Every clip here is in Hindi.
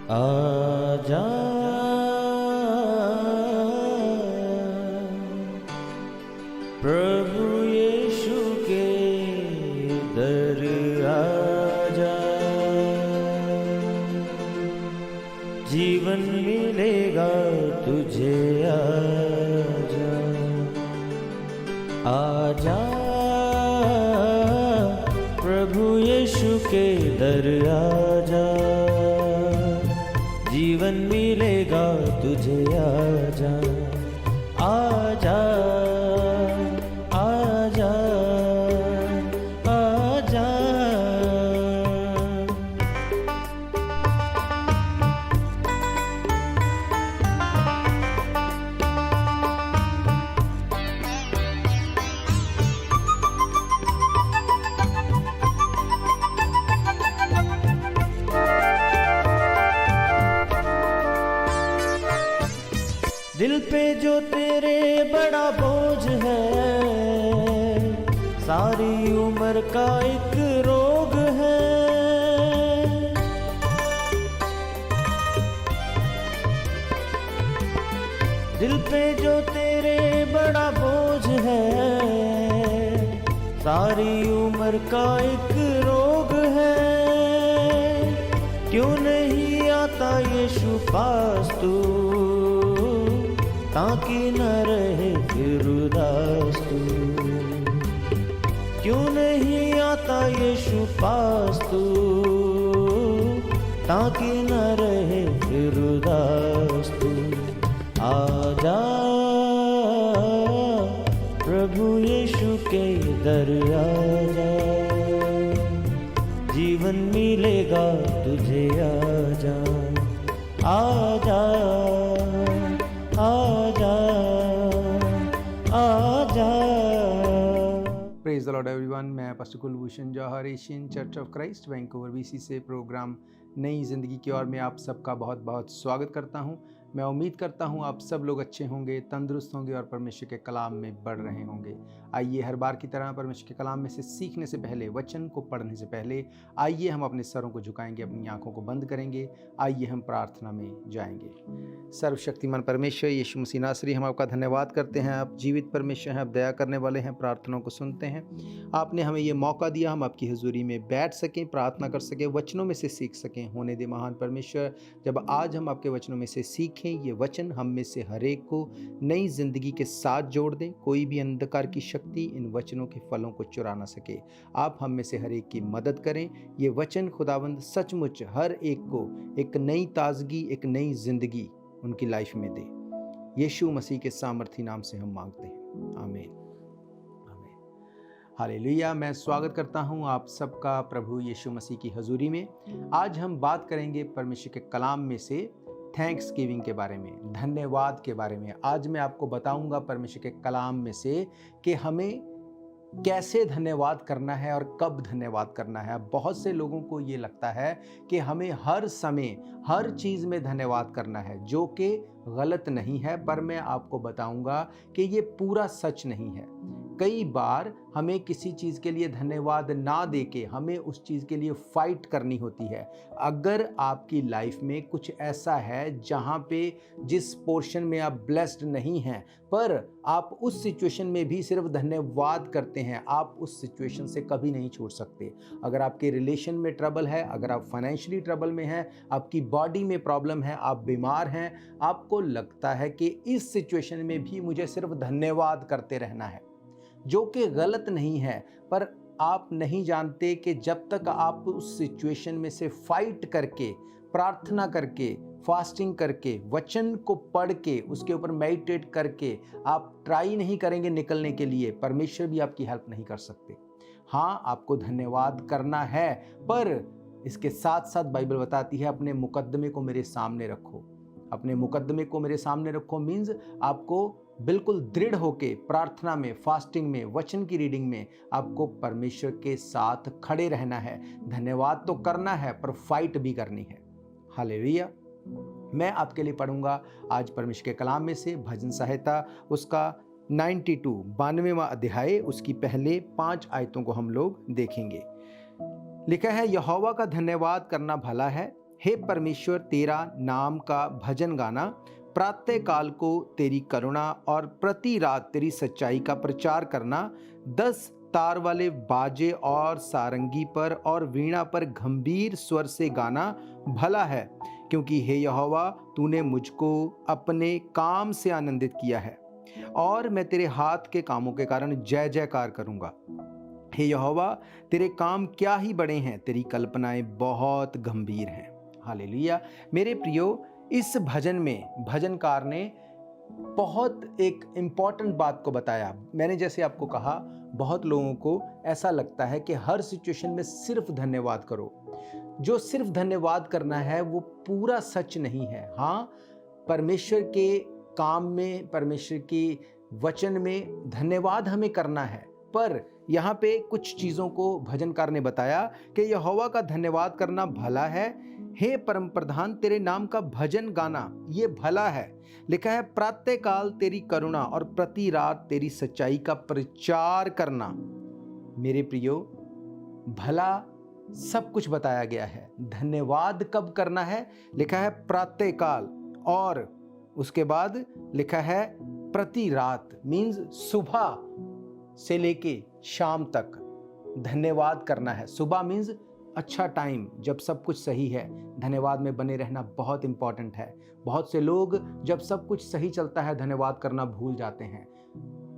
आजा प्रभु यीशु के दर आजा, जीवन मिलेगा तुझे। आजा आजा प्रभु यीशु के दर आजा, जीवन मिलेगा तुझे। आजा आजा आजा आजा। दिल पे जो तेरे बड़ा बोझ है, सारी उम्र का एक रोग है। दिल पे जो तेरे बड़ा बोझ है, सारी उम्र का एक रोग है। क्यों नहीं आता यीशु पास तू, ताकि न रहे फिर उदास तू। क्यों नहीं आता यीशु पास तू, ताकि न रहे फिर उदास तू। आजा प्रभु यीशु के दर आजा, जीवन मिलेगा तुझे। आजा आजा आजा आजा। Praise the Lord everyone. मैं pastor Kulbhushan Johar, Asian church of Christ Vancouver BC से प्रोग्राम नई ज़िंदगी की ओर में आप सबका बहुत बहुत स्वागत करता हूं। मैं उम्मीद करता हूं आप सब लोग अच्छे होंगे, तंदुरुस्त होंगे और परमेश्वर के कलाम में बढ़ रहे होंगे। आइए हर बार की तरह परमेश्वर के कलाम में से सीखने से पहले, वचन को पढ़ने से पहले, आइए हम अपने सरों को झुकाएंगे, अपनी आंखों को बंद करेंगे। आइए हम प्रार्थना में जाएंगे। सर्वशक्तिमान परमेश्वर यीशु मसीह नासरी, हम आपका धन्यवाद करते हैं। आप जीवित परमेश्वर हैं, आप दया करने वाले हैं, प्रार्थनाओं को सुनते हैं। आपने हमें ये मौका दिया हम आपकी हजूरी में बैठ सकें, प्रार्थना कर सकें, वचनों में से सीख सकें। होने दे महान परमेश्वर, जब आज हम आपके वचनों में से सीखें, ये वचन हम में से हर एक को नई जिंदगी के साथ जोड़ दें। कोई भी अंधकार की शक्ति इन वचनों के फलों को चुरा ना सके। आप हम में से हर एक की मदद करें। ये वचन खुदावंद सचमुच हर एक को एक नई ताजगी, एक नई जिंदगी उनकी लाइफ में दे। यीशु मसीह के सामर्थी नाम से हम मांगते हैं, आमीन आमीन। हालेलुया। मैं स्वागत करता हूं आप सबका प्रभु यीशु मसीह की हजूरी में। आज हम बात करेंगे परमेश्वर के कलाम में से थैंक्स गिविंग के बारे में, धन्यवाद के बारे में। आज मैं आपको बताऊंगा परमेश्वर के कलाम में से कि हमें कैसे धन्यवाद करना है और कब धन्यवाद करना है। बहुत से लोगों को ये लगता है कि हमें हर समय हर चीज़ में धन्यवाद करना है, जो कि गलत नहीं है। पर मैं आपको बताऊंगा कि ये पूरा सच नहीं है। कई बार हमें किसी चीज़ के लिए धन्यवाद ना देके हमें उस चीज़ के लिए फाइट करनी होती है। अगर आपकी लाइफ में कुछ ऐसा है जहाँ पे जिस पोर्शन में आप ब्लेस्ड नहीं हैं, पर आप उस सिचुएशन में भी सिर्फ धन्यवाद करते हैं, आप उस सिचुएशन से कभी नहीं छूट सकते। अगर आपके रिलेशन में ट्रबल है, अगर आप फाइनेंशियली ट्रबल में हैं, आपकी बॉडी में प्रॉब्लम है, आप बीमार हैं, आपको लगता है कि इस सिचुएशन में भी मुझे सिर्फ धन्यवाद करते रहना है, जो कि गलत नहीं है। पर आप नहीं जानते कि जब तक आप उस सिचुएशन में से फाइट करके, प्रार्थना करके, फास्टिंग करके, वचन को पढ़ के, उसके ऊपर मेडिटेट करके आप ट्राई नहीं करेंगे निकलने के लिए, परमेश्वर भी आपकी हेल्प नहीं कर सकते। हाँ, आपको धन्यवाद करना है, पर इसके साथ साथ बाइबल बताती है अपने मुकद्दमे को मेरे सामने रखो। अपने मुकद्दमे को मेरे सामने रखो मीन्स आपको बिल्कुल दृढ़ होके प्रार्थना में, फास्टिंग में, वचन की रीडिंग में आपको परमेश्वर के साथ खड़े रहना है। धन्यवाद तो करना है, पर फाइट भी करनी है। हालेलुया। मैं आपके लिए पढ़ूंगा आज परमेश्वर के कलाम में से भजन संहिता उसका 92वां अध्याय, उसकी पहले 5 आयतों को हम लोग देखेंगे। लिखा है, यहोवा का धन्यवाद करना भला है, हे परमेश्वर, तेरा नाम का भजन गाना, प्रातः काल को तेरी करुणा और प्रति रात तेरी सच्चाई का प्रचार करना, 10 तार वाले बाजे और सारंगी पर और वीणा पर गंभीर स्वर से गाना भला है, क्योंकि हे यहोवा, तूने मुझको अपने काम से आनंदित किया है और मैं तेरे हाथ के कामों के कारण जय जयकार करूँगा। हे यहोवा, तेरे काम क्या ही बड़े हैं, तेरी कल्पनाएं बहुत गंभीर हैं। हालेलुया। मेरे प्रियो, इस भजन में भजनकार ने बहुत एक इम्पॉर्टेंट बात को बताया। मैंने जैसे आपको कहा, बहुत लोगों को ऐसा लगता है कि हर सिचुएशन में सिर्फ धन्यवाद करो। जो सिर्फ धन्यवाद करना है वो पूरा सच नहीं है। हाँ, परमेश्वर के काम में, परमेश्वर के वचन में धन्यवाद हमें करना है, पर यहाँ पे कुछ चीज़ों को भजनकार ने बताया कि यहोवा का धन्यवाद करना भला है। हे परम प्रधान, तेरे नाम का भजन गाना ये भला है। लिखा है प्रातः काल तेरी करुणा और प्रति रात तेरी सच्चाई का प्रचार करना। मेरे प्रियो, भला सब कुछ बताया गया है। धन्यवाद कब करना है? लिखा है प्रातः काल, और उसके बाद लिखा है प्रति रात, मीन्स सुबह से लेके शाम तक धन्यवाद करना है। सुबह मीन्स अच्छा टाइम, जब सब कुछ सही है। धन्यवाद में बने रहना बहुत इंपॉर्टेंट है। बहुत से लोग जब सब कुछ सही चलता है धन्यवाद करना भूल जाते हैं।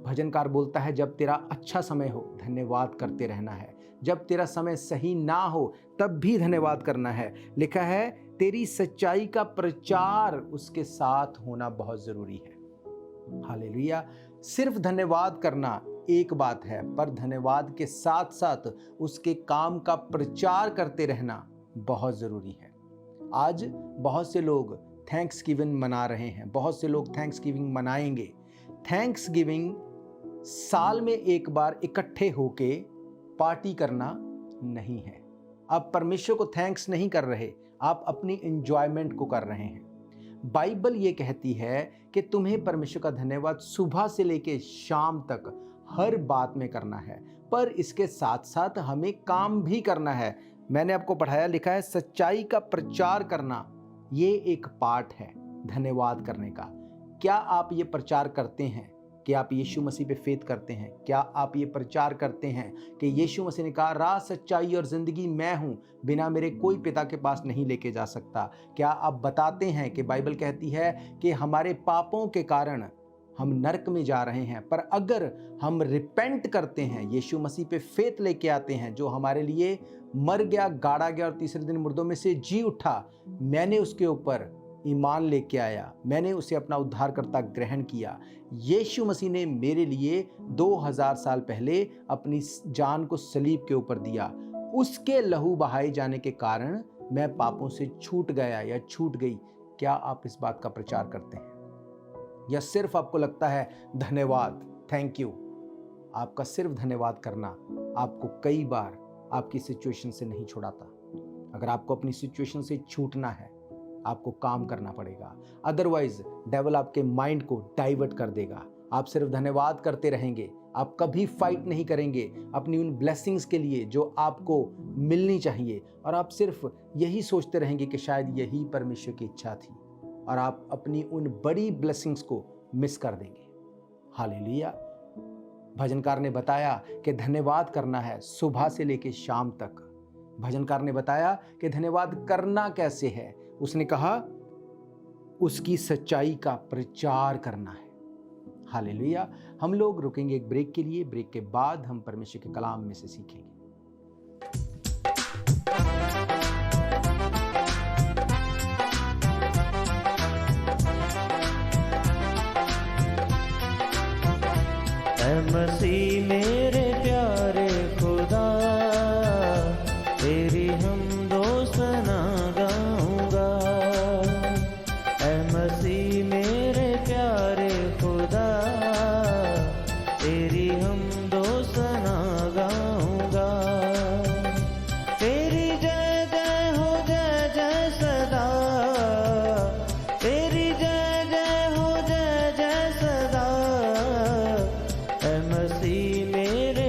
भजनकार बोलता है जब तेरा अच्छा समय हो धन्यवाद करते रहना है, जब तेरा समय सही ना हो तब भी धन्यवाद करना है। लिखा है तेरी सच्चाई का प्रचार उसके साथ होना बहुत ज़रूरी है। हालेलुया। सिर्फ धन्यवाद करना एक बात है, पर धन्यवाद के साथ साथ उसके काम का प्रचार करते रहना बहुत ज़रूरी है। आज बहुत से लोग थैंक्स गिविंग मना रहे हैं, बहुत से लोग थैंक्स गिविंग मनाएंगे। थैंक्स गिविंग साल में एक बार इकट्ठे होके पार्टी करना नहीं है। आप परमेश्वर को थैंक्स नहीं कर रहे, आप अपनी एंजॉयमेंट को कर रहे हैं। बाइबल ये कहती है कि तुम्हें परमेश्वर का धन्यवाद सुबह से लेके शाम तक हर बात में करना है, पर इसके साथ साथ हमें काम भी करना है। मैंने आपको पढ़ाया, लिखा है सच्चाई का प्रचार करना, ये एक पार्ट है धन्यवाद करने का। क्या आप ये प्रचार करते हैं कि आप यीशु मसीह पे फेथ करते हैं? क्या आप ये प्रचार करते हैं कि यीशु मसीह ने कहा राह, सच्चाई और ज़िंदगी मैं हूँ, बिना मेरे कोई पिता के पास नहीं लेके जा सकता? क्या आप बताते हैं कि बाइबल कहती है कि हमारे पापों के कारण हम नरक में जा रहे हैं, पर अगर हम रिपेंट करते हैं, यीशु मसीह पे फेथ लेके आते हैं, जो हमारे लिए मर गया, गाड़ा गया और तीसरे दिन मुर्दों में से जी उठा, मैंने उसके ऊपर ईमान लेके आया, मैंने उसे अपना उद्धारकर्ता ग्रहण किया, यीशु मसीह ने मेरे लिए 2000 साल पहले अपनी जान को सलीब के ऊपर दिया, उसके लहू बहाए जाने के कारण मैं पापों से छूट गया या छूट गई। क्या आप इस बात का प्रचार करते हैं, या सिर्फ आपको लगता है धन्यवाद, थैंक यू? आपका सिर्फ धन्यवाद करना आपको कई बार आपकी सिचुएशन से नहीं छुड़ाता। अगर आपको अपनी सिचुएशन से छूटना है, आपको काम करना पड़ेगा, अदरवाइज डेविल आपके माइंड को डाइवर्ट कर देगा। आप सिर्फ धन्यवाद करते रहेंगे, आप कभी फाइट नहीं करेंगे अपनी उन ब्लेसिंग्स के लिए जो आपको मिलनी चाहिए, और आप सिर्फ यही सोचते रहेंगे कि शायद यही परमेश्वर की इच्छा थी, और आप अपनी उन बड़ी ब्लेसिंग्स को मिस कर देंगे। हालेलुया। भजनकार ने बताया कि धन्यवाद करना है सुबह से लेकर शाम तक। भजनकार ने बताया कि धन्यवाद करना कैसे है। उसने कहा उसकी सच्चाई का प्रचार करना है। हालेलुया। हम लोग रुकेंगे एक ब्रेक के लिए, ब्रेक के बाद हम परमेश्वर के कलाम में से सीखेंगे। मसीह मेरे प्यारे खुदा, तेरी हमदो सना गाऊंगा। ऐ मसीह मेरे प्यारे खुदा, तेरी हमदो सना गाऊंगा। तेरी जय जय हो, जय जय सदा, तेरी जय जय हो, जय जय सदा। ऐ मसीह मेरे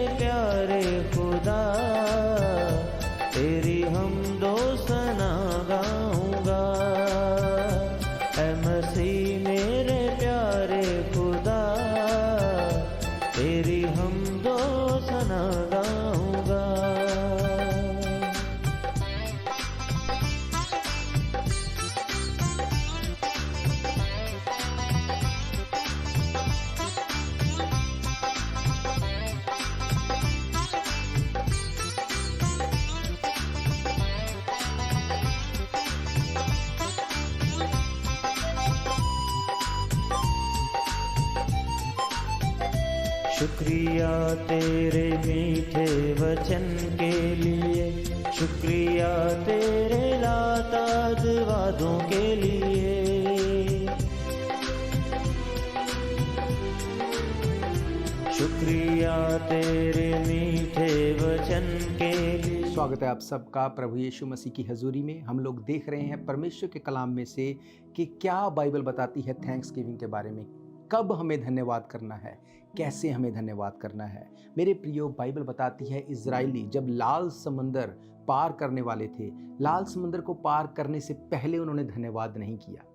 शुक्रिया तेरे मीठे वचन के लिए, शुक्रिया तेरे लाताद वादों के लिए। शुक्रिया तेरे मीठे वचन के लिए। स्वागत है आप सबका प्रभु यीशु मसीह की हजूरी में। हम लोग देख रहे हैं परमेश्वर के कलाम में से कि क्या बाइबल बताती है थैंक्स गिविंग के बारे में। कब हमें धन्यवाद करना है, कैसे हमें धन्यवाद करना है। मेरे प्रियो, बाइबल बताती है इजराइली जब लाल समंदर पार करने वाले थे, लाल समंदर को पार करने से पहले उन्होंने धन्यवाद नहीं किया।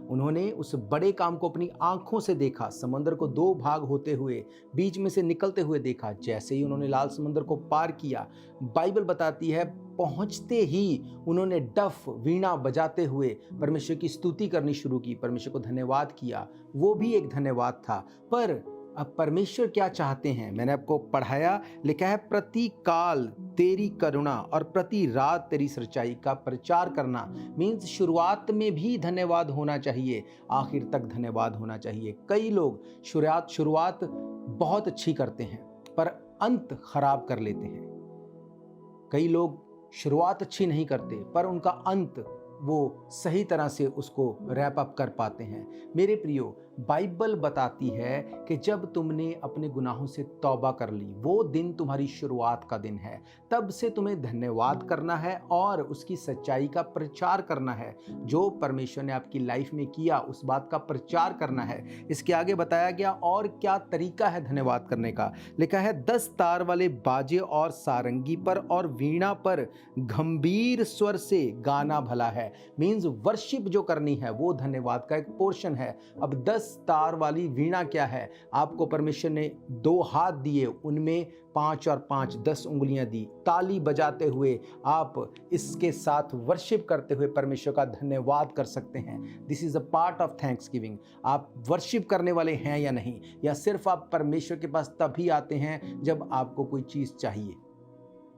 उन्होंने उस बड़े काम को अपनी आंखों से देखा, समंदर को दो भाग होते हुए बीच में से निकलते हुए देखा। जैसे ही उन्होंने लाल समंदर को पार किया, बाइबल बताती है पहुंचते ही उन्होंने डफ वीणा बजाते हुए परमेश्वर की स्तुति करनी शुरू की, परमेश्वर को धन्यवाद किया। वो भी एक धन्यवाद था। पर अब परमेश्वर क्या चाहते हैं, मैंने आपको पढ़ाया, लिखा है प्रति काल तेरी करुणा और प्रति रात तेरी सच्चाई का प्रचार करना। मीन्स शुरुआत में भी धन्यवाद होना चाहिए, आखिर तक धन्यवाद होना चाहिए। कई लोग शुरुआत बहुत अच्छी करते हैं पर अंत खराब कर लेते हैं। कई लोग शुरुआत अच्छी नहीं करते पर उनका अंत वो सही तरह से उसको रैप अप कर पाते हैं। मेरे प्रियो, बाइबल बताती है कि जब तुमने अपने गुनाहों से तौबा कर ली, वो दिन तुम्हारी शुरुआत का दिन है। तब से तुम्हें धन्यवाद करना है और उसकी सच्चाई का प्रचार करना है। जो परमेश्वर ने आपकी लाइफ में किया उस बात का प्रचार करना है। इसके आगे बताया गया और क्या तरीका है धन्यवाद करने का। लिखा है 10 तार वाले बाजे और सारंगी पर और वीणा पर गंभीर स्वर से गाना भला है। मीन्स वर्शिप जो करनी है वो धन्यवाद का एक पोर्शन है। अब 10 तार वाली वीणा क्या है? आपको परमेश्वर ने 2 हाथ दिए, उनमें 5 और 5 10 उंगलियां दी। ताली बजाते हुए आप इसके साथ वर्शिप करते हुए परमेश्वर का धन्यवाद कर सकते हैं। This is a part of thanks giving. आप वर्शिप करने वाले हैं या नहीं, या सिर्फ आप परमेश्वर के पास तभी आते हैं जब आपको कोई चीज़ चाहिए।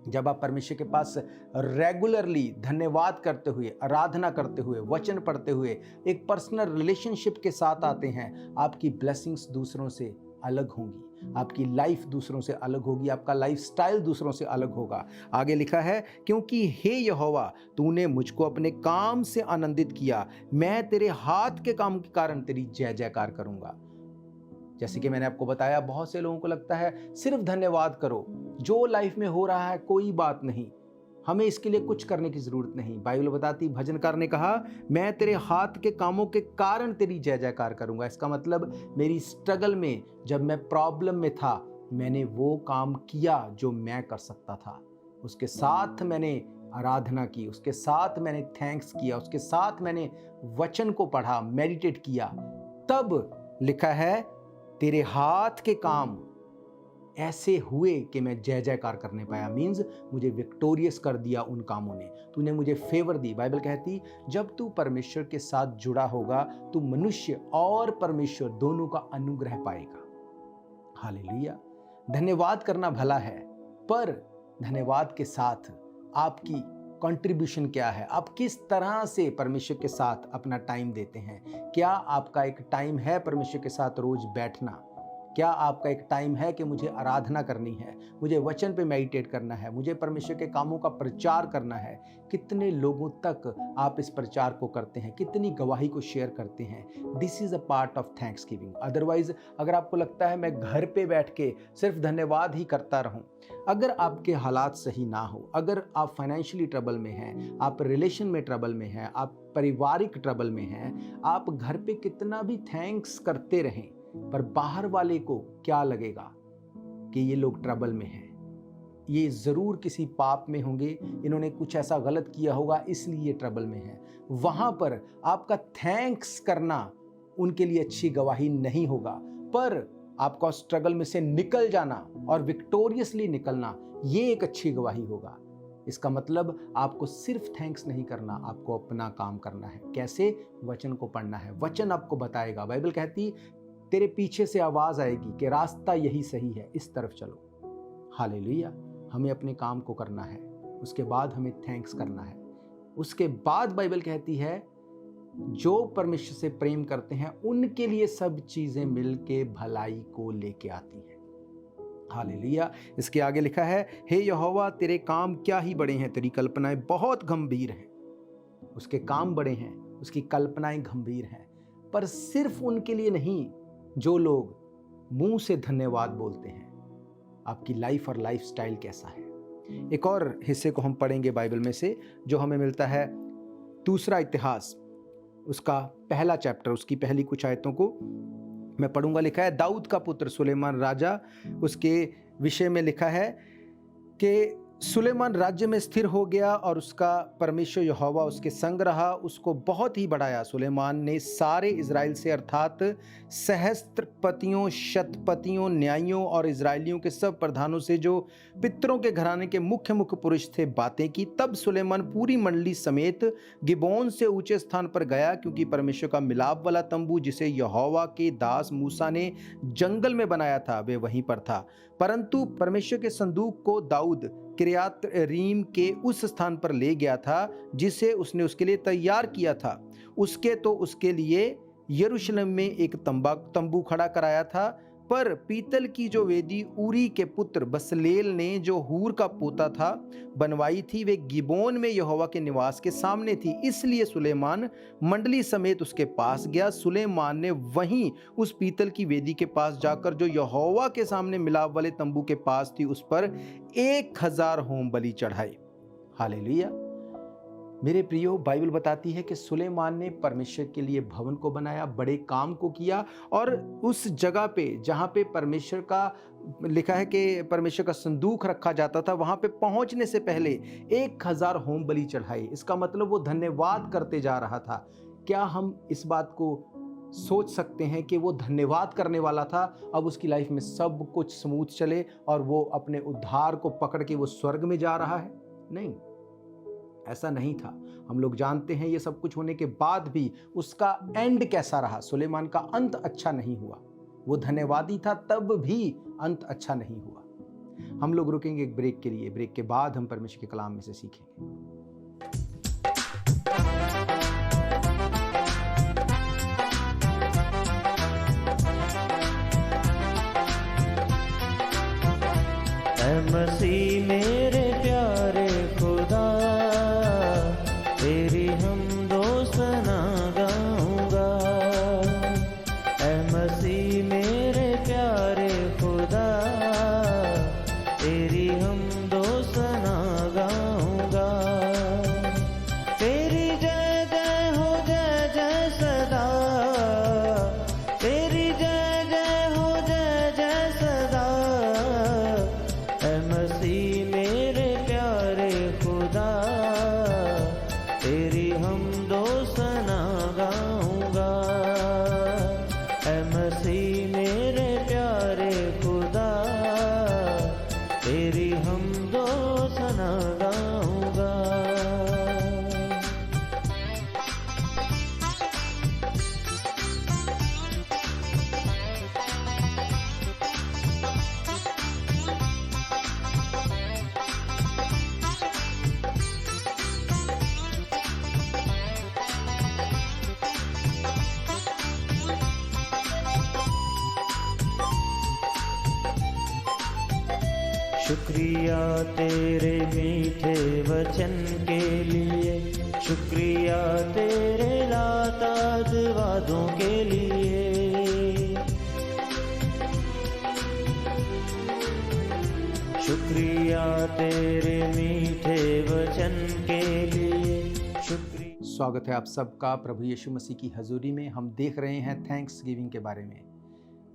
जब आप परमेश्वर के पास रेगुलरली धन्यवाद करते हुए, आराधना करते हुए, वचन पढ़ते हुए एक पर्सनल रिलेशनशिप के साथ आते हैं, आपकी ब्लेसिंग्स दूसरों से अलग होंगी, आपकी लाइफ दूसरों से अलग होगी, आपका लाइफस्टाइल दूसरों से अलग होगा। आगे लिखा है, क्योंकि हे यहोवा तूने मुझको अपने काम से आनंदित किया, मैं तेरे हाथ के काम के कारण तेरी जय जयकार करूंगा। जैसे कि मैंने आपको बताया, बहुत से लोगों को लगता है सिर्फ धन्यवाद करो, जो लाइफ में हो रहा है कोई बात नहीं, हमें इसके लिए कुछ करने की जरूरत नहीं। बाइबल बताती, भजनकार ने कहा मैं तेरे हाथ के कामों के कारण तेरी जय जयकार करूंगा। इसका मतलब मेरी स्ट्रगल में, जब मैं प्रॉब्लम में था, मैंने वो काम किया जो मैं कर सकता था, उसके साथ मैंने आराधना की, उसके साथ मैंने थैंक्स किया, उसके साथ मैंने वचन को पढ़ा, मेडिटेट किया। तब लिखा है तेरे हाथ के काम ऐसे हुए कि मैं जय जयकार करने पाया। मीन्स मुझे विक्टोरियस कर दिया उन कामों ने, तूने मुझे फेवर दी। बाइबल कहती जब तू परमेश्वर के साथ जुड़ा होगा तू मनुष्य और परमेश्वर दोनों का अनुग्रह पाएगा। हालेलुया। धन्यवाद करना भला है, पर धन्यवाद के साथ आपकी कंट्रीब्यूशन क्या है, आप किस तरह से परमेश्वर के साथ अपना टाइम देते हैं। क्या आपका एक टाइम है परमेश्वर के साथ रोज बैठना? क्या आपका एक टाइम है कि मुझे आराधना करनी है, मुझे वचन पे मेडिटेट करना है, मुझे परमेश्वर के कामों का प्रचार करना है? कितने लोगों तक आप इस प्रचार को करते हैं, कितनी गवाही को शेयर करते हैं? This is a part of thanks giving. Otherwise अगर आपको लगता है मैं घर पे बैठ के सिर्फ धन्यवाद ही करता रहूं, अगर आपके हालात सही ना हो, अगर आप फाइनेंशियली ट्रबल में हैं, आप रिलेशन में ट्रबल में हैं, आप पारिवारिक ट्रबल में हैं, आप घर पे कितना भी थैंक्स करते रहें, पर बाहर वाले को क्या लगेगा कि ये लोग ट्रबल में हैं, ये ज़रूर किसी पाप में होंगे, इन्होंने कुछ ऐसा गलत किया होगा इसलिए ये ट्रबल में है। वहाँ पर आपका थैंक्स करना उनके लिए अच्छी गवाही नहीं होगा, पर आपका स्ट्रगल में से निकल जाना और विक्टोरियसली निकलना ये एक अच्छी गवाही होगा। इसका मतलब आपको सिर्फ थैंक्स नहीं करना, आपको अपना काम करना है। कैसे? वचन को पढ़ना है, वचन आपको बताएगा। बाइबल कहती तेरे पीछे से आवाज़ आएगी कि रास्ता यही सही है, इस तरफ चलो। हालेलुया। हमें अपने काम को करना है, उसके बाद हमें थैंक्स करना है। उसके बाद बाइबल कहती है जो परमेश्वर से प्रेम करते हैं उनके लिए सब चीज़ें मिलके भलाई को लेके आती हैं। हालेलुया। इसके आगे लिखा है, हे यहोवा तेरे काम क्या ही बड़े हैं, तेरी कल्पनाएं बहुत गंभीर हैं। उसके काम बड़े हैं, उसकी कल्पनाएं गंभीर हैं, पर सिर्फ उनके लिए नहीं जो लोग मुंह से धन्यवाद बोलते हैं। आपकी लाइफ और लाइफस्टाइल कैसा है? एक और हिस्से को हम पढ़ेंगे बाइबल में से, जो हमें मिलता है दूसरा इतिहास, उसका पहला चैप्टर, उसकी पहली कुछ आयतों को मैं पढ़ूंगा। लिखा है, दाऊद का पुत्र सुलेमान राजा, उसके विषय में लिखा है कि सुलेमान राज्य में स्थिर हो गया और उसका परमेश्वर यहोवा उसके संग रहा, उसको बहुत ही बढ़ाया। सुलेमान ने सारे इज़राइल से अर्थात सहस्त्रपतियों, शतपतियों, न्यायियों और इज़राइलियों के सब प्रधानों से, जो पितरों के घराने के मुख्य मुख्य पुरुष थे, बातें की। तब सुलेमान पूरी मंडली समेत गिबोन से ऊंचे स्थान पर गया, क्योंकि परमेश्वर का मिलाप वाला तंबू जिसे यहोवा के दास मूसा ने जंगल में बनाया था, वे वहीं पर था। परंतु परमेश्वर के संदूक को दाऊद किर्यात रीम के उस स्थान पर ले गया था जिसे उसने उसके लिए तैयार किया था। उसके लिए यरूशलेम में एक तंबू खड़ा कराया था, पर पीतल की जो वेदी ऊरी के पुत्र बसलेल ने, जो हूर का पोता था, बनवाई थी, वे गिबोन में यहोवा के निवास के सामने थी। इसलिए सुलेमान मंडली समेत उसके पास गया। सुलेमान ने वहीं उस पीतल की वेदी के पास जाकर, जो यहोवा के सामने मिलाप वाले तंबू के पास थी, उस पर 1000 होम बलि चढ़ाई। हालेलुया। मेरे प्रियो, बाइबल बताती है कि सुलेमान ने परमेश्वर के लिए भवन को बनाया, बड़े काम को किया, और उस जगह पे जहाँ पे परमेश्वर का लिखा है कि परमेश्वर का संदूक रखा जाता था, वहाँ पे पहुँचने से पहले 1000 होम बलि चढ़ाई। इसका मतलब वो धन्यवाद करते जा रहा था। क्या हम इस बात को सोच सकते हैं कि वो धन्यवाद करने वाला था, अब उसकी लाइफ में सब कुछ स्मूथ चले और वो अपने उद्धार को पकड़ के वो स्वर्ग में जा रहा है? नहीं, ऐसा नहीं था। हम लोग जानते हैं ये सब कुछ होने के बाद भी उसका एंड कैसा रहा। सुलेमान का अंत अच्छा नहीं हुआ। वो धन्यवादी था, तब भी अंत अच्छा नहीं हुआ। हम लोग रुकेंगे एक ब्रेक के लिए। ब्रेक के बाद हम परमेश्वर के कलाम में से सीखेंगे। ऐ मसीह मेरे प्यारे खुदा, तेरी हमदो सना गाऊंगा। ऐ मसीह मेरे प्यारे खुदा, तेरी हमदो सना गाऊंगा। तेरी जय जय हो, जय जय सदा, तेरी जय जय हो, जय जय सदा। ऐ मसीह मेरे प्यारे खुदा, तेरी हमदो सना गाऊंगा। ऐ मसीह मेरे प्यारे खुदा, तेरी हमदो सना गाऊंगा। शुक्रिया तेरे मीठे वचन के लिए, शुक्रिया तेरे लाताद वादों के लिए। शुक्रिया तेरे मीठे वचन के लिए, शुक्रिया। स्वागत है आप सबका प्रभु यीशु मसीह की हजूरी में। हम देख रहे हैं थैंक्स गिविंग के बारे में।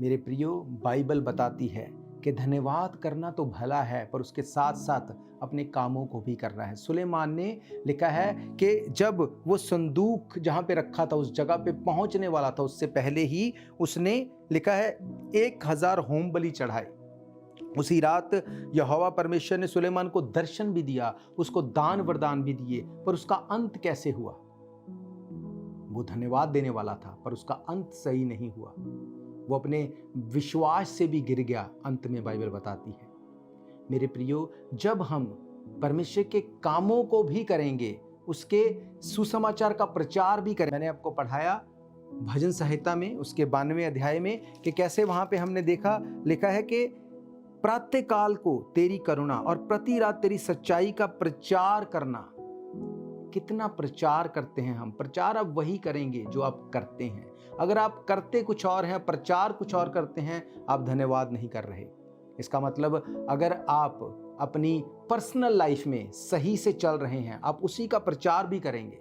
मेरे प्रियो, बाइबल बताती है कि धन्यवाद करना तो भला है, पर उसके साथ साथ अपने कामों को भी करना है। सुलेमान ने लिखा है कि जब वो संदूक जहाँ पे रखा था उस जगह पे पहुँचने वाला था, उससे पहले ही उसने लिखा है 1000 होम बलि चढ़ाए। उसी रात यहोवा परमेश्वर ने सुलेमान को दर्शन भी दिया, उसको दान वरदान भी दिए, पर उसका अंत कैसे हुआ? वो धन्यवाद देने वाला था, पर उसका अंत सही नहीं हुआ। वो अपने विश्वास से भी गिर गया, अंत में बाइबल बताती है। मेरे प्रियो, जब हम परमेश्वर के कामों को भी करेंगे, उसके सुसमाचार का प्रचार भी करें। मैंने आपको पढ़ाया भजन संहिता में उसके 92वें अध्याय में कि कैसे वहाँ पे हमने देखा, लिखा है कि प्रातःकाल को तेरी करुणा और प्रति रात तेरी सच्चाई का प्रचार करना। कितना प्रचार करते हैं हम? प्रचार आप वही करेंगे जो आप करते हैं। अगर आप करते कुछ और हैं, प्रचार कुछ और करते हैं, आप धन्यवाद नहीं कर रहे। इसका मतलब अगर आप अपनी पर्सनल लाइफ में सही से चल रहे हैं, आप उसी का प्रचार भी करेंगे।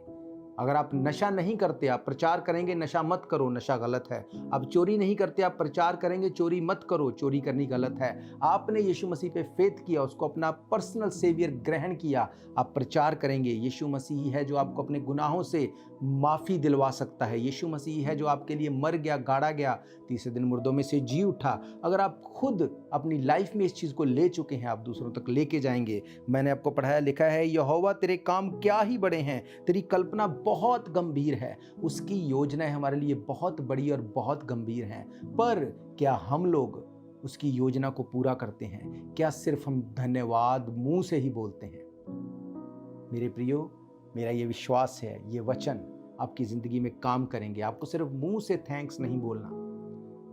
अगर आप नशा नहीं करते, आप प्रचार करेंगे नशा मत करो, नशा गलत है। आप चोरी नहीं करते, आप प्रचार करेंगे चोरी मत करो, चोरी करनी गलत है। आपने यीशु मसीह पे फेथ किया, उसको अपना पर्सनल सेवियर ग्रहण किया, आप प्रचार करेंगे यीशु मसीह है जो आपको अपने गुनाहों से माफ़ी दिलवा सकता है। यीशु मसीह है जो आपके लिए मर गया, गाड़ा गया, तीसरे दिन मुर्दों में से जी उठा। अगर आप खुद अपनी लाइफ में इस चीज़ को ले चुके हैं, आप दूसरों तक लेके जाएंगे। मैंने आपको पढ़ाया लिखा है, यहोवा तेरे काम क्या ही बड़े हैं, तेरी कल्पना बहुत गंभीर है। उसकी योजनाएं हमारे लिए बहुत बड़ी और बहुत गंभीर हैं, पर क्या हम लोग उसकी योजना को पूरा करते हैं? क्या सिर्फ हम धन्यवाद मुंह से ही बोलते हैं? मेरे प्रियो, मेरा ये विश्वास है, ये वचन आपकी ज़िंदगी में काम करेंगे। आपको सिर्फ मुंह से थैंक्स नहीं बोलना।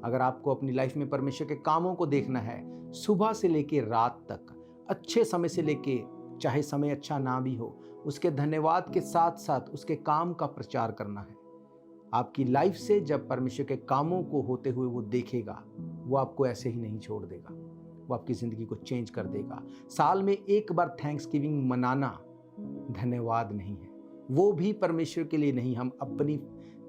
अगर आपको अपनी लाइफ में परमेश्वर के कामों को देखना है, सुबह से लेके रात तक, अच्छे समय से लेके चाहे समय अच्छा ना भी हो, उसके धन्यवाद के साथ साथ उसके काम का प्रचार करना है। आपकी लाइफ से जब परमेश्वर के कामों को होते हुए वो देखेगा, वो आपको ऐसे ही नहीं छोड़ देगा, वो आपकी ज़िंदगी को चेंज कर देगा। साल में एक बार थैंक्सगिविंग मनाना धन्यवाद नहीं है, वो भी परमेश्वर के लिए नहीं, हम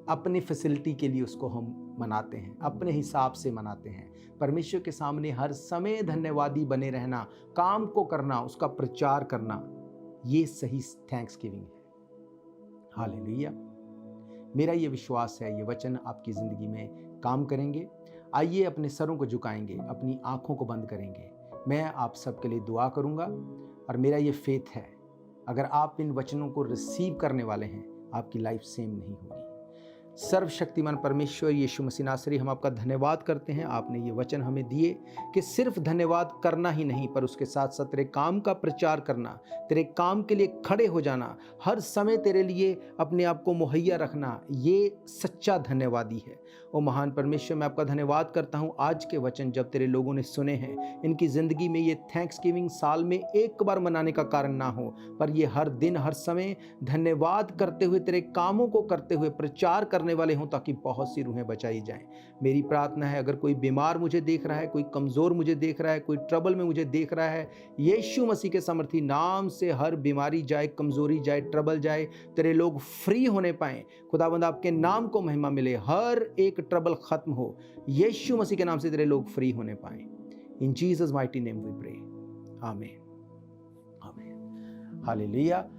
अपनी फैसिलिटी के लिए उसको हम मनाते हैं, अपने हिसाब से मनाते हैं। परमेश्वर के सामने हर समय धन्यवादी बने रहना, काम को करना, उसका प्रचार करना, ये सही थैंक्सगिविंग है। हालेलुया। मेरा ये विश्वास है, ये वचन आपकी ज़िंदगी में काम करेंगे। आइए अपने सरों को झुकाएंगे, अपनी आँखों को बंद करेंगे। मैं आप सबके लिए दुआ करूँगा और मेरा ये फेथ है, अगर आप इन वचनों को रिसीव करने वाले हैं, आपकी लाइफ सेम नहीं होगी। सर्वशक्तिमान परमेश्वर यीशु मसीह नासरी, हम आपका धन्यवाद करते हैं। आपने ये वचन हमें दिए कि सिर्फ धन्यवाद करना ही नहीं, पर उसके साथ साथ तेरे काम का प्रचार करना, तेरे काम के लिए खड़े हो जाना, हर समय तेरे लिए अपने आप को मुहैया रखना, ये सच्चा धन्यवादी है। ओ महान परमेश्वर, मैं आपका धन्यवाद करता हूँ। आज के वचन जब तेरे लोगों ने सुने हैं, इनकी ज़िंदगी में ये थैंक्सगिविंग साल में एक बार मनाने का कारण ना हो, पर ये हर दिन हर समय धन्यवाद करते हुए, तेरे कामों को करते हुए प्रचार करने वाले हों, ताकि बहुत सी रूहें बचाई जाएं। मेरी प्रार्थना है, अगर कोई बीमार मुझे देख रहा है, कोई कमज़ोर मुझे देख रहा है, कोई ट्रबल में मुझे देख रहा है, यीशु मसीह के सामर्थी नाम से हर बीमारी जाए, कमज़ोरी जाए, ट्रबल जाए, तेरे लोग फ्री होने पाएं। खुदावंद आपके नाम को महिमा मिले, हर एक ट्रबल खत्म हो, यीशु मसीह के नाम से तेरे लोग फ्री होने पाएं। In Jesus mighty name we pray, amen, amen, hallelujah.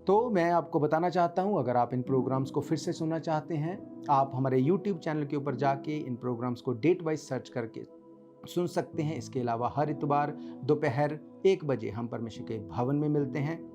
तो मैं आपको बताना चाहता हूं, अगर आप इन प्रोग्राम्स को फिर से सुनना चाहते हैं, आप हमारे YouTube चैनल के ऊपर जाके इन प्रोग्राम्स को डेट वाइज सर्च करके सुन सकते हैं। इसके अलावा हर इतवार दोपहर 1 बजे हम परमेश्वर के भवन में मिलते हैं।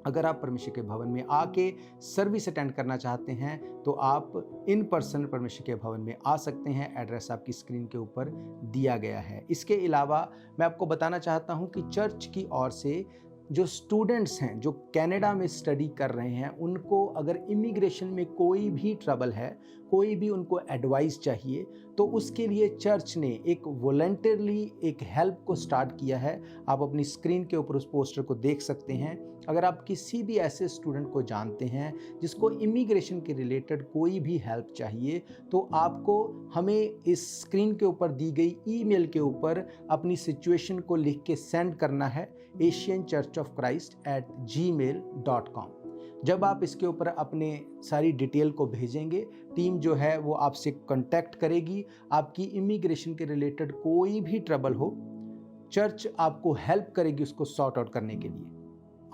अगर आप परमेश्वर के भवन में आके सर्विस अटेंड करना चाहते हैं, तो आप इन पर्सन परमेश्वर के भवन में आ सकते हैं। एड्रेस आपकी स्क्रीन के ऊपर दिया गया है। इसके अलावा मैं आपको बताना चाहता हूं कि चर्च की ओर से जो स्टूडेंट्स हैं, जो कनाडा में स्टडी कर रहे हैं, उनको अगर इमिग्रेशन में कोई भी ट्रबल है, कोई भी उनको एडवाइस चाहिए, तो उसके लिए चर्च ने एक वॉलंटियरली एक हेल्प को स्टार्ट किया है। आप अपनी स्क्रीन के ऊपर उस पोस्टर को देख सकते हैं। अगर आप किसी भी ऐसे स्टूडेंट को जानते हैं जिसको इमिग्रेशन के रिलेटेड कोई भी हेल्प चाहिए, तो आपको हमें इस स्क्रीन के ऊपर दी गई ईमेल के ऊपर अपनी सिचुएशन को लिख के सेंड करना है, asianchurchofchrist@gmail.com। जब आप इसके ऊपर अपने सारी डिटेल को भेजेंगे, टीम जो है वो आपसे कांटेक्ट करेगी। आपकी इमिग्रेशन के रिलेटेड कोई भी ट्रबल हो, चर्च आपको हेल्प करेगी उसको सॉर्ट आउट करने के लिए।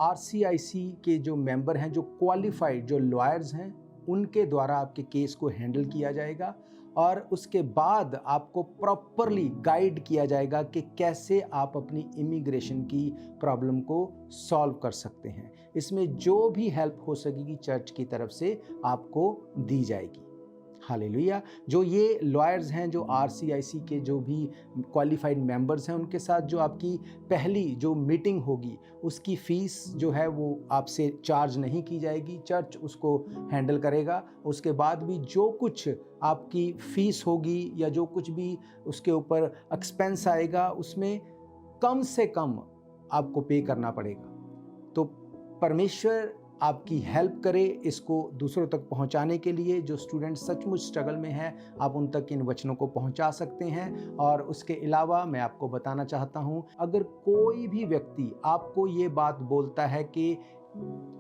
RCIC के जो मेंबर हैं, जो क्वालिफाइड जो लॉयर्स हैं, उनके द्वारा आपके केस को हैंडल किया जाएगा और उसके बाद आपको प्रॉपरली गाइड किया जाएगा कि कैसे आप अपनी इमिग्रेशन की प्रॉब्लम को सॉल्व कर सकते हैं। इसमें जो भी हेल्प हो सकेगी चर्च की तरफ से आपको दी जाएगी। हालेलुया। जो ये लॉयर्स हैं, जो RCIC के जो भी क्वालिफाइड मेंबर्स हैं, उनके साथ जो आपकी पहली जो मीटिंग होगी, उसकी फ़ीस जो है वो आपसे चार्ज नहीं की जाएगी, चर्च उसको हैंडल करेगा। उसके बाद भी जो कुछ आपकी फ़ीस होगी या जो कुछ भी उसके ऊपर एक्सपेंस आएगा, उसमें कम से कम आपको पे करना पड़ेगा। तो परमेश्वर आपकी हेल्प करे इसको दूसरों तक पहुंचाने के लिए। जो स्टूडेंट सचमुच स्ट्रगल में हैं, आप उन तक इन वचनों को पहुंचा सकते हैं। और उसके अलावा मैं आपको बताना चाहता हूं, अगर कोई भी व्यक्ति आपको ये बात बोलता है कि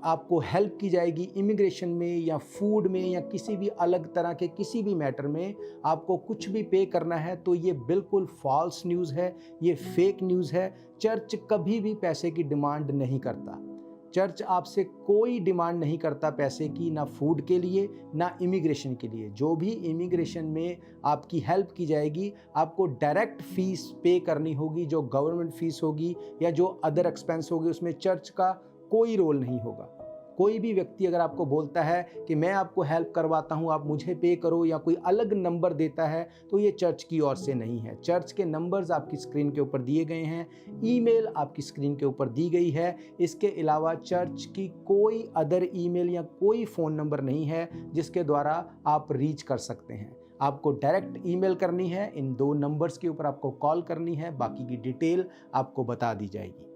आपको हेल्प की जाएगी इमिग्रेशन में या फूड में या किसी भी अलग तरह के किसी भी मैटर में, आपको कुछ भी पे करना है, तो ये बिल्कुल फॉल्स न्यूज़ है, ये फेक न्यूज़ है। चर्च कभी भी पैसे की डिमांड नहीं करता। चर्च आपसे कोई डिमांड नहीं करता पैसे की, ना फूड के लिए ना इमिग्रेशन के लिए। जो भी इमिग्रेशन में आपकी हेल्प की जाएगी, आपको डायरेक्ट फ़ीस पे करनी होगी, जो गवर्नमेंट फ़ीस होगी या जो अदर एक्सपेंस होगी, उसमें चर्च का कोई रोल नहीं होगा। कोई भी व्यक्ति अगर आपको बोलता है कि मैं आपको हेल्प करवाता हूं, आप मुझे पे करो, या कोई अलग नंबर देता है, तो ये चर्च की ओर से नहीं है। चर्च के नंबर्स आपकी स्क्रीन के ऊपर दिए गए हैं, ईमेल आपकी स्क्रीन के ऊपर दी गई है। इसके अलावा चर्च की कोई अदर ईमेल या कोई फ़ोन नंबर नहीं है जिसके द्वारा आप रीच कर सकते हैं। आपको डायरेक्ट ईमेल करनी है, इन 2 नंबर्स के ऊपर आपको कॉल करनी है, बाकी की डिटेल आपको बता दी जाएगी।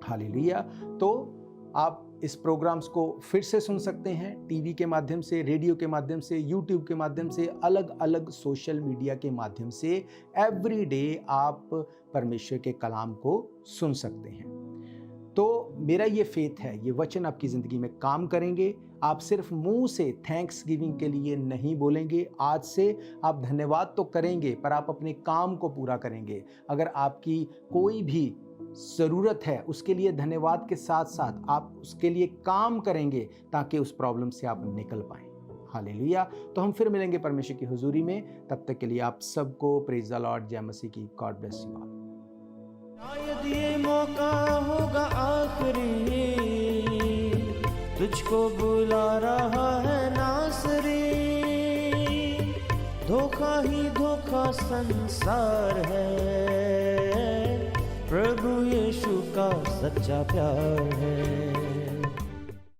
हालेलुया। तो आप इस प्रोग्राम्स को फिर से सुन सकते हैं टीवी के माध्यम से, रेडियो के माध्यम से, यूट्यूब के माध्यम से, अलग अलग सोशल मीडिया के माध्यम से। एवरी डे आप परमेश्वर के कलाम को सुन सकते हैं। तो मेरा ये फेथ है, ये वचन आपकी ज़िंदगी में काम करेंगे। आप सिर्फ मुंह से थैंक्स गिविंग के लिए नहीं बोलेंगे। आज से आप धन्यवाद तो करेंगे, पर आप अपने काम को पूरा करेंगे। अगर आपकी कोई भी ज़रूरत है, उसके लिए धन्यवाद के साथ साथ आप उसके लिए काम करेंगे ताकि उस प्रॉब्लम से आप निकल पाएं। हालेलुया। तो हम फिर मिलेंगे परमेश्वर की हुजूरी में। तब तक के लिए आप सबको प्रेज द लॉर्ड, जय मसीह की। God bless you all. शायद ये मौका होगा आखिरी, तुझको बुला रहा है नासरी। धोखा ही धोखा संसार है, प्रभु यीशु का सच्चा प्यार है।